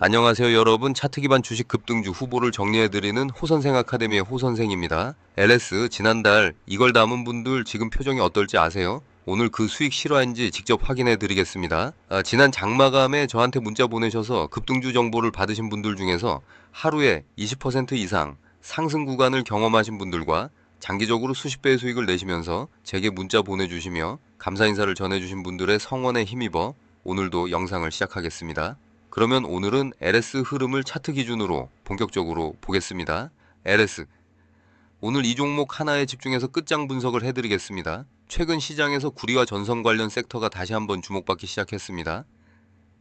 안녕하세요 여러분. 차트 기반 주식 급등주 후보를 정리해드리는 호선생 아카데미의 호선생입니다. LS 지난달 이걸 담은 분들 지금 표정이 어떨지 아세요? 오늘 그 수익 실화인지 직접 확인해 드리겠습니다. 지난 장마감에 저한테 문자 보내셔서 급등주 정보를 받으신 분들 중에서 하루에 20% 이상 상승 구간을 경험하신 분들과 장기적으로 수십 배의 수익을 내시면서 제게 문자 보내주시며 감사 인사를 전해주신 분들의 성원에 힘입어 오늘도 영상을 시작하겠습니다. 그러면 오늘은 LS 흐름을 차트 기준으로 본격적으로 보겠습니다. LS. 오늘 이 종목 하나에 집중해서 끝장 분석을 해드리겠습니다. 최근 시장에서 구리와 전선 관련 섹터가 다시 한번 주목받기 시작했습니다.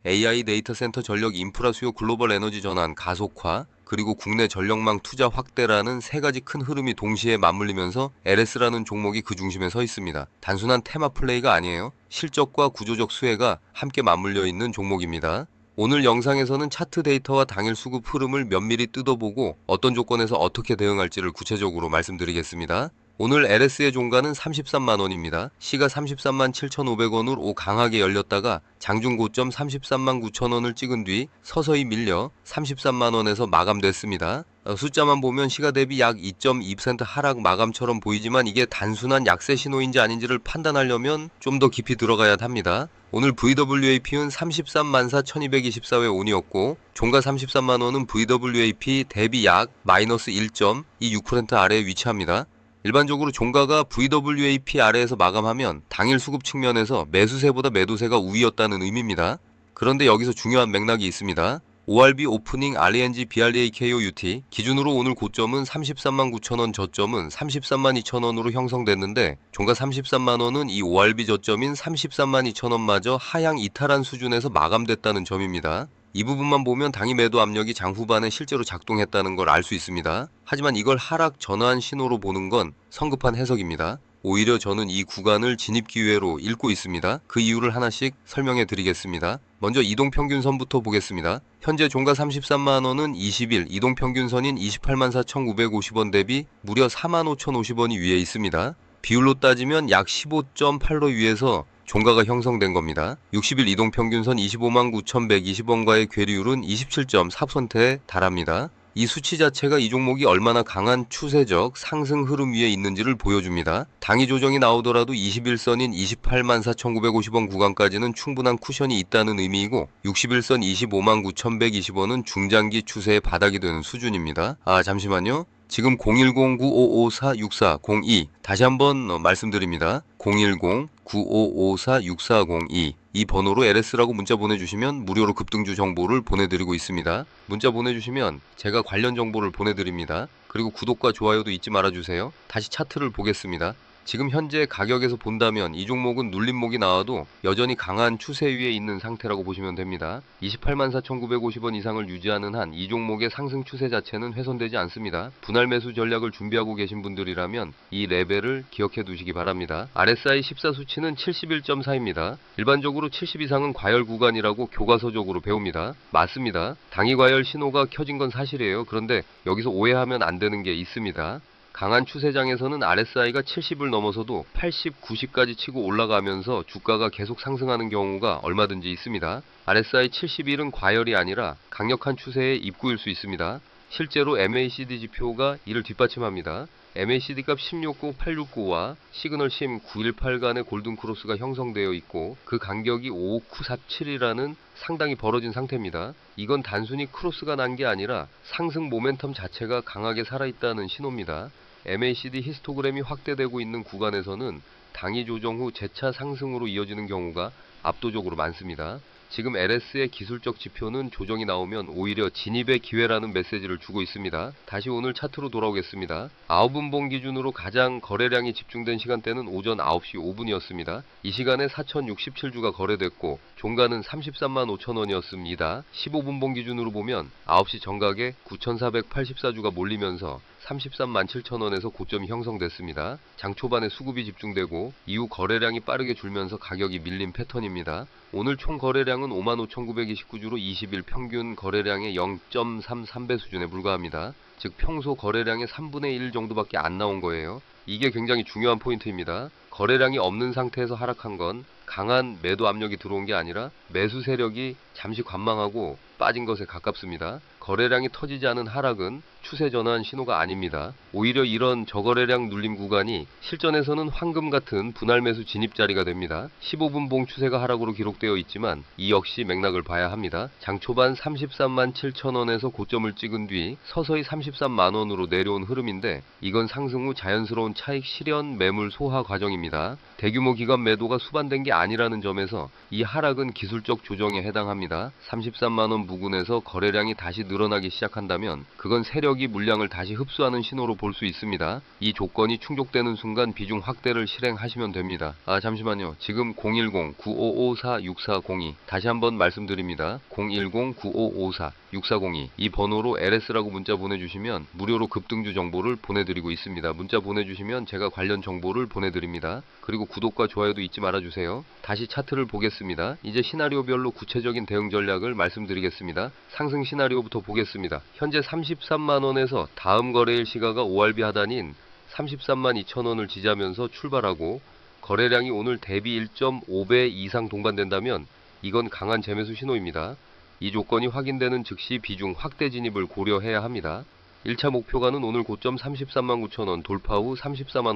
AI 데이터 센터 전력 인프라 수요 글로벌 에너지 전환 가속화 그리고 국내 전력망 투자 확대라는 세 가지 큰 흐름이 동시에 맞물리면서 LS라는 종목이 그 중심에 서 있습니다. 단순한 테마 플레이가 아니에요. 실적과 구조적 수혜가 함께 맞물려 있는 종목입니다. 오늘 영상에서는 차트 데이터와 당일 수급 흐름을 면밀히 뜯어보고 어떤 조건에서 어떻게 대응할지를 구체적으로 말씀드리겠습니다. 오늘 LS의 종가는 33만 원입니다. 시가 33만 7,500원으로 강하게 열렸다가 장중 고점 33만 9천 원을 찍은 뒤 서서히 밀려 33만 원에서 마감됐습니다. 숫자만 보면 시가 대비 약 2.2% 하락 마감처럼 보이지만 이게 단순한 약세 신호인지 아닌지를 판단하려면 좀 더 깊이 들어가야 합니다. 오늘 VWAP는 33만 4,224회 온이었고 종가 33만 원은 VWAP 대비 약 마이너스 1.26% 아래에 위치합니다. 일반적으로 종가가 VWAP 아래에서 마감하면 당일 수급 측면에서 매수세보다 매도세가 우위였다는 의미입니다. 그런데 여기서 중요한 맥락이 있습니다. ORB 오프닝 RENG BREA KOUT 기준으로 오늘 고점은 33만 9천원, 저점은 33만 2천원으로 형성됐는데 종가 33만원은 이 ORB 저점인 33만 2천원마저 하향 이탈한 수준에서 마감됐다는 점입니다. 이 부분만 보면 당일 매도 압력이 장 후반에 실제로 작동했다는 걸 알 수 있습니다. 하지만 이걸 하락 전환 신호로 보는 건 성급한 해석입니다. 오히려 저는 이 구간을 진입 기회로 읽고 있습니다. 그 이유를 하나씩 설명해 드리겠습니다. 먼저 이동평균선부터 보겠습니다. 현재 종가 33만원은 20일 이동평균선인 28만 4,950원 대비 무려 4만 5,050원이 위에 있습니다. 비율로 따지면 약 15.8로 위에서 종가가 형성된 겁니다. 60일 이동평균선 25만 9,120원과의 괴리율은 27.4%에 달합니다. 이 수치 자체가 이 종목이 얼마나 강한 추세적 상승 흐름 위에 있는지를 보여줍니다. 당위 조정이 나오더라도 21선인 28만 4,950원 구간까지는 충분한 쿠션이 있다는 의미이고 61선 25만 9,120원은 중장기 추세의 바닥이 되는 수준입니다. 잠시만요. 지금 010-9554-6402 다시 한번 말씀드립니다. 010-9554-6402 이 번호로 LS라고 문자 보내주시면 무료로 급등주 정보를 보내드리고 있습니다. 문자 보내주시면 제가 관련 정보를 보내드립니다. 그리고 구독과 좋아요도 잊지 말아주세요. 다시 차트를 보겠습니다. 지금 현재 가격에서 본다면 이 종목은 눌림목이 나와도 여전히 강한 추세 위에 있는 상태라고 보시면 됩니다. 28만 4,950원 이상을 유지하는 한 이 종목의 상승 추세 자체는 훼손되지 않습니다. 분할 매수 전략을 준비하고 계신 분들이라면 이 레벨을 기억해 두시기 바랍니다. RSI 14 수치는 71.4입니다. 일반적으로 70 이상은 과열 구간이라고 교과서적으로 배웁니다. 맞습니다. 당위 과열 신호가 켜진 건 사실이에요. 그런데 여기서 오해하면 안 되는 게 있습니다. 강한 추세장에서는 RSI가 70을 넘어서도 80, 90까지 치고 올라가면서 주가가 계속 상승하는 경우가 얼마든지 있습니다. RSI 71은 과열이 아니라 강력한 추세의 입구일 수 있습니다. 실제로 MACD 지표가 이를 뒷받침합니다. MACD 값 169, 869와 시그널 심 918 간의 골든 크로스가 형성되어 있고 그 간격이 55947이라는 상당히 벌어진 상태입니다. 이건 단순히 크로스가 난 게 아니라 상승 모멘텀 자체가 강하게 살아있다는 신호입니다. MACD 히스토그램이 확대되고 있는 구간에서는 당위 조정 후 재차 상승으로 이어지는 경우가 압도적으로 많습니다. 지금 LS의 기술적 지표는 조정이 나오면 오히려 진입의 기회라는 메시지를 주고 있습니다. 다시 오늘 차트로 돌아오겠습니다. 9분봉 기준으로 가장 거래량이 집중된 시간대는 오전 9시 5분이었습니다. 이 시간에 4,067주가 거래됐고 종가는 33만 5천원이었습니다. 15분봉 기준으로 보면 9시 정각에 9,484주가 몰리면서 33만 7천원에서 고점이 형성됐습니다. 장 초반에 수급이 집중되고 이후 거래량이 빠르게 줄면서 가격이 밀린 패턴입니다. 오늘 총 거래량은 55,929주로 20일 평균 거래량의 0.33배 수준에 불과합니다. 즉 평소 거래량의 3분의 1 정도밖에 안 나온 거예요. 이게 굉장히 중요한 포인트입니다. 거래량이 없는 상태에서 하락한 건 강한 매도 압력이 들어온 게 아니라 매수 세력이 잠시 관망하고 빠진 것에 가깝습니다. 거래량이 터지지 않은 하락은 추세 전환 신호가 아닙니다. 오히려 이런 저거래량 눌림 구간이 실전에서는 황금 같은 분할 매수 진입 자리가 됩니다. 15분 봉 추세가 하락으로 기록되어 있지만 이 역시 맥락을 봐야 합니다. 장 초반 33만 7천 원에서 고점을 찍은 뒤 서서히 33만 원으로 내려온 흐름인데 이건 상승 후 자연스러운 차익 실현 매물 소화 과정입니다. 대규모 기관 매도가 수반된 게 아니라는 점에서 이 하락은 기술적 조정에 해당합니다. 33만 원 부근에서 거래량이 다시 늘어나기 시작한다면 그건 세력이 물량을 다시 흡수하는 신호로 볼 수 있습니다. 이 조건이 충족되는 순간 비중 확대를 실행하시면 됩니다. 잠시만요. 지금 010-9554-6402 다시 한번 말씀드립니다. 010-9554-6402 이 번호로 LS라고 문자 보내주시면 무료로 급등주 정보를 보내드리고 있습니다. 문자 보내주시면 제가 관련 정보를 보내드립니다. 그리고 구독과 좋아요도 잊지 말아주세요. 다시 차트를 보겠습니다. 이제 시나리오별로 구체적인 대응 전략을 말씀드리겠습니다. 상승 시나리오부터 보겠습니다. 현재 33만원에서 다음 거래일 시가가 ORB 하단인 33만 2천원을 지지하면서 출발하고 거래량이 오늘 대비 1.5배 이상 동반된다면 이건 강한 재매수 신호입니다. 이 조건이 확인되는 즉시 비중 확대 진입을 고려해야 합니다. 1차 목표가는 오늘 고점 33만 9천원 돌파 후 34만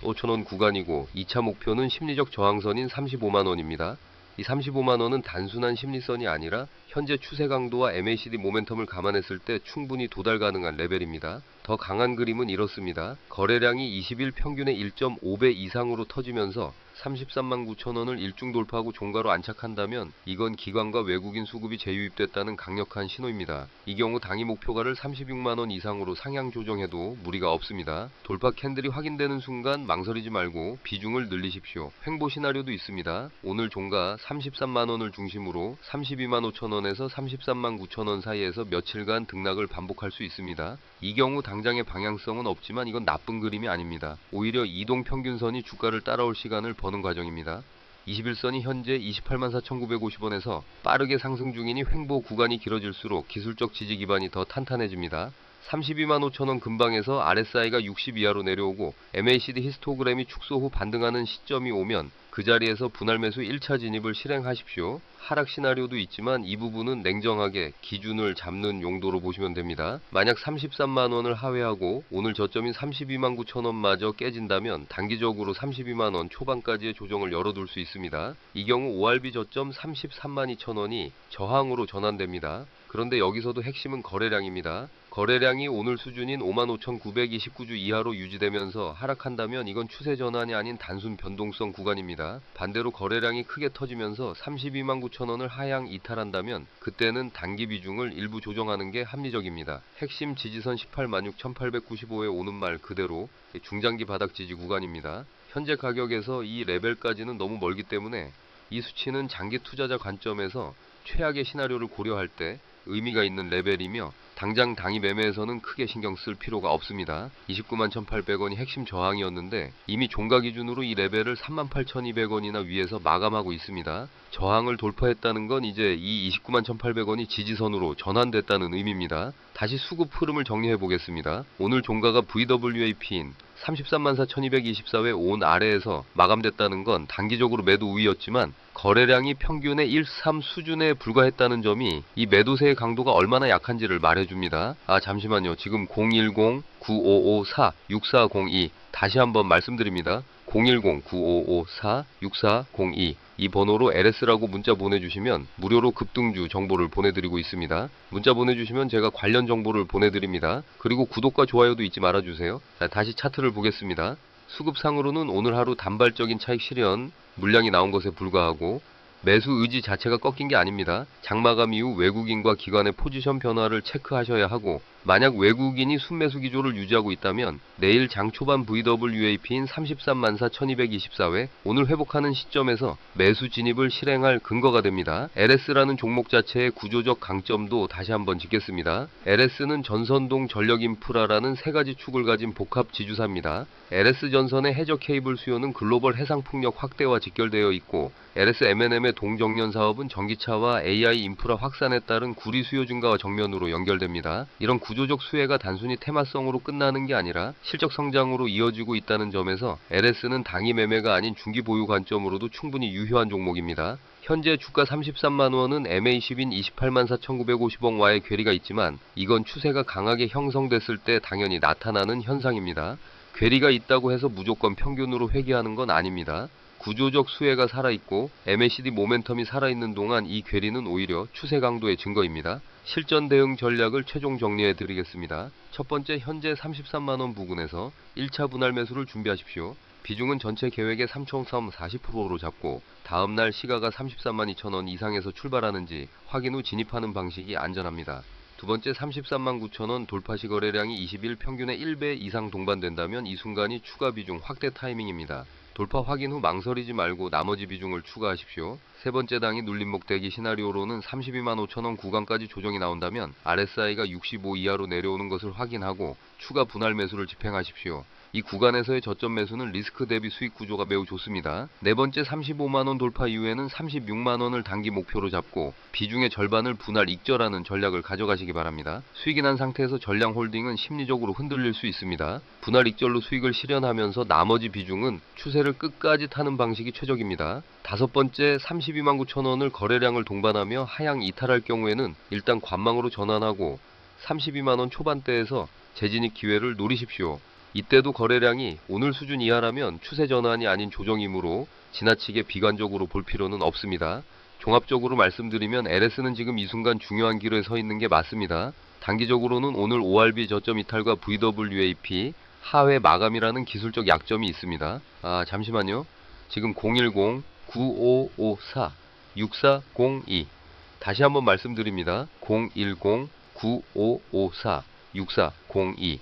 5천원 구간이고 2차 목표는 심리적 저항선인 35만원입니다. 이 35만원은 단순한 심리선이 아니라 현재 추세 강도와 MACD 모멘텀을 감안했을 때 충분히 도달 가능한 레벨입니다. 더 강한 그림은 이렇습니다. 거래량이 20일 평균의 1.5배 이상으로 터지면서 33만 9천원을 일중 돌파하고 종가로 안착한다면 이건 기관과 외국인 수급이 재유입됐다는 강력한 신호입니다. 이 경우 당일 목표가를 36만원 이상으로 상향 조정해도 무리가 없습니다. 돌파 캔들이 확인되는 순간 망설이지 말고 비중을 늘리십시오. 횡보 시나리오도 있습니다. 오늘 종가 33만원을 중심으로 32만 5천원에서 33만 9천원 사이에서 며칠간 등락을 반복할 수 있습니다. 이 경우 당장의 방향성은 없지만 이건 나쁜 그림이 아닙니다. 오히려 이동평균선이 주가를 따라올 시간을 버는 과정입니다. 21선이 현재 28만 4,950원에서 빠르게 상승 중이니 횡보 구간이 길어질수록 기술적 지지 기반이 더 탄탄해집니다. 32만 5천원 근방에서 RSI가 60 이하로 내려오고 MACD 히스토그램이 축소 후 반등하는 시점이 오면 그 자리에서 분할 매수 1차 진입을 실행하십시오. 하락 시나리오도 있지만 이 부분은 냉정하게 기준을 잡는 용도로 보시면 됩니다. 만약 33만원을 하회하고 오늘 저점인 32만 9천원마저 깨진다면 단기적으로 32만원 초반까지의 조정을 열어둘 수 있습니다. 이 경우 ORB 저점 33만 2천원이 저항으로 전환됩니다. 그런데 여기서도 핵심은 거래량입니다. 거래량이 오늘 수준인 55,929주 이하로 유지되면서 하락한다면 이건 추세 전환이 아닌 단순 변동성 구간입니다. 반대로 거래량이 크게 터지면서 32만 9천원을 하향 이탈한다면 그때는 단기 비중을 일부 조정하는 게 합리적입니다. 핵심 지지선 18만 6,895에 오는 말 그대로 중장기 바닥 지지 구간입니다. 현재 가격에서 이 레벨까지는 너무 멀기 때문에 이 수치는 장기 투자자 관점에서 최악의 시나리오를 고려할 때 의미가 있는 레벨이며 당장 당일 매매에서는 크게 신경 쓸 필요가 없습니다. 29만 1,800원이 핵심 저항이었는데 이미 종가 기준으로 이 레벨을 38,200원이나 위에서 마감하고 있습니다. 저항을 돌파했다는 건 이제 이 29만 1,800원이 지지선으로 전환됐다는 의미입니다. 다시 수급 흐름을 정리해 보겠습니다. 오늘 종가가 VWAP인 33만 4,224회 온 아래에서 마감됐다는 건 단기적으로 매도 우위였지만 거래량이 평균의 1.3 수준에 불과했다는 점이 이 매도세의 강도가 얼마나 약한지를 말해줍니다. 잠시만요. 지금 010-9554-6402 다시 한번 말씀드립니다. 010-9554-6402 이 번호로 LS라고 문자 보내주시면 무료로 급등주 정보를 보내드리고 있습니다. 문자 보내주시면 제가 관련 정보를 보내드립니다. 그리고 구독과 좋아요도 잊지 말아주세요. 다시 차트를 보겠습니다. 수급상으로는 오늘 하루 단발적인 차익 실현, 물량이 나온 것에 불과하고 매수 의지 자체가 꺾인 게 아닙니다. 장마감 이후 외국인과 기관의 포지션 변화를 체크하셔야 하고 만약 외국인이 순매수 기조를 유지하고 있다면 내일 장 초반 VWAP인 33만 4,224회 오늘 회복하는 시점에서 매수 진입을 실행할 근거가 됩니다. LS라는 종목 자체의 구조적 강점도 다시 한번 짚겠습니다. LS는 전선동 전력인프라라는 세 가지 축을 가진 복합 지주사입니다. LS전선의 해저 케이블 수요는 글로벌 해상풍력 확대와 직결되어 있고 LS M&M의 동정련 사업은 전기차와 AI 인프라 확산에 따른 구리 수요 증가와 정면으로 연결됩니다. 이런 구조적 수혜가 단순히 테마성으로 끝나는 게 아니라 실적 성장으로 이어지고 있다는 점에서 LS는 당위 매매가 아닌 중기 보유 관점으로도 충분히 유효한 종목입니다. 현재 주가 33만 원은 MA10인 28만 4,950원과의 괴리가 있지만 이건 추세가 강하게 형성됐을 때 당연히 나타나는 현상입니다. 괴리가 있다고 해서 무조건 평균으로 회귀하는 건 아닙니다. 구조적 수혜가 살아있고 MACD 모멘텀이 살아있는 동안 이 괴리는 오히려 추세 강도의 증거입니다. 실전 대응 전략을 최종 정리해 드리겠습니다. 첫 번째, 현재 33만원 부근에서 1차 분할 매수를 준비하십시오. 비중은 전체 계획의 3.3 40%로 잡고 다음날 시가가 33만 2천원 이상에서 출발하는지 확인 후 진입하는 방식이 안전합니다. 두 번째, 33만 9천원 돌파 시 거래량이 20일 평균의 1배 이상 동반된다면 이 순간이 추가 비중 확대 타이밍입니다. 돌파 확인 후 망설이지 말고 나머지 비중을 추가하십시오. 세 번째 당이 눌림목 대기 시나리오로는 32만 5천원 구간까지 조정이 나온다면 RSI가 65 이하로 내려오는 것을 확인하고 추가 분할 매수를 집행하십시오. 이 구간에서의 저점 매수는 리스크 대비 수익 구조가 매우 좋습니다. 네 번째, 35만원 돌파 이후에는 36만원을 단기 목표로 잡고 비중의 절반을 분할 익절하는 전략을 가져가시기 바랍니다. 수익이 난 상태에서 전량 홀딩은 심리적으로 흔들릴 수 있습니다. 분할 익절로 수익을 실현하면서 나머지 비중은 추세를 끝까지 타는 방식이 최적입니다. 다섯 번째, 32만 9천원을 거래량을 동반하며 하향 이탈할 경우에는 일단 관망으로 전환하고 32만원 초반대에서 재진입 기회를 노리십시오. 이때도 거래량이 오늘 수준 이하라면 추세 전환이 아닌 조정이므로 지나치게 비관적으로 볼 필요는 없습니다. 종합적으로 말씀드리면 LS는 지금 이 순간 중요한 길에 서 있는 게 맞습니다. 단기적으로는 오늘 ORB 저점 이탈과 VWAP 하회 마감이라는 기술적 약점이 있습니다. 잠시만요. 지금 010-9554-6402 다시 한번 말씀드립니다. 010-9554-6402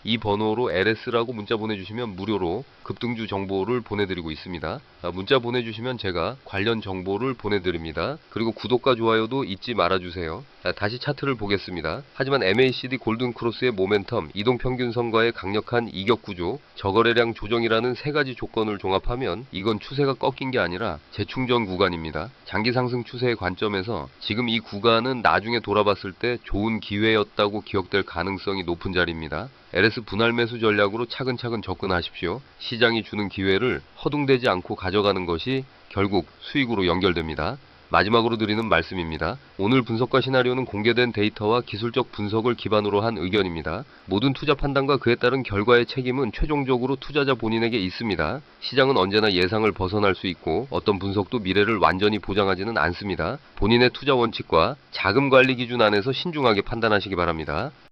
이 번호로 LS라고 문자 보내주시면 무료로 급등주 정보를 보내드리고 있습니다. 문자 보내주시면 제가 관련 정보를 보내드립니다. 그리고 구독과 좋아요도 잊지 말아주세요. 다시 차트를 보겠습니다. 하지만 MACD 골든크로스의 모멘텀, 이동평균선과의 강력한 이격 구조, 저거래량 조정이라는 세 가지 조건을 종합하면 이건 추세가 꺾인 게 아니라 재충전 구간입니다. 장기 상승 추세의 관점에서 지금 이 구간은 나중에 돌아봤을 때 좋은 기회였다고 기억될 가능성이 높은 자리입니다. LS 분할 매수 전략으로 차근차근 접근하십시오. 시장이 주는 기회를 허둥대지 않고 가져가는 것이 결국 수익으로 연결됩니다. 마지막으로 드리는 말씀입니다. 오늘 분석과 시나리오는 공개된 데이터와 기술적 분석을 기반으로 한 의견입니다. 모든 투자 판단과 그에 따른 결과의 책임은 최종적으로 투자자 본인에게 있습니다. 시장은 언제나 예상을 벗어날 수 있고 어떤 분석도 미래를 완전히 보장하지는 않습니다. 본인의 투자 원칙과 자금 관리 기준 안에서 신중하게 판단하시기 바랍니다.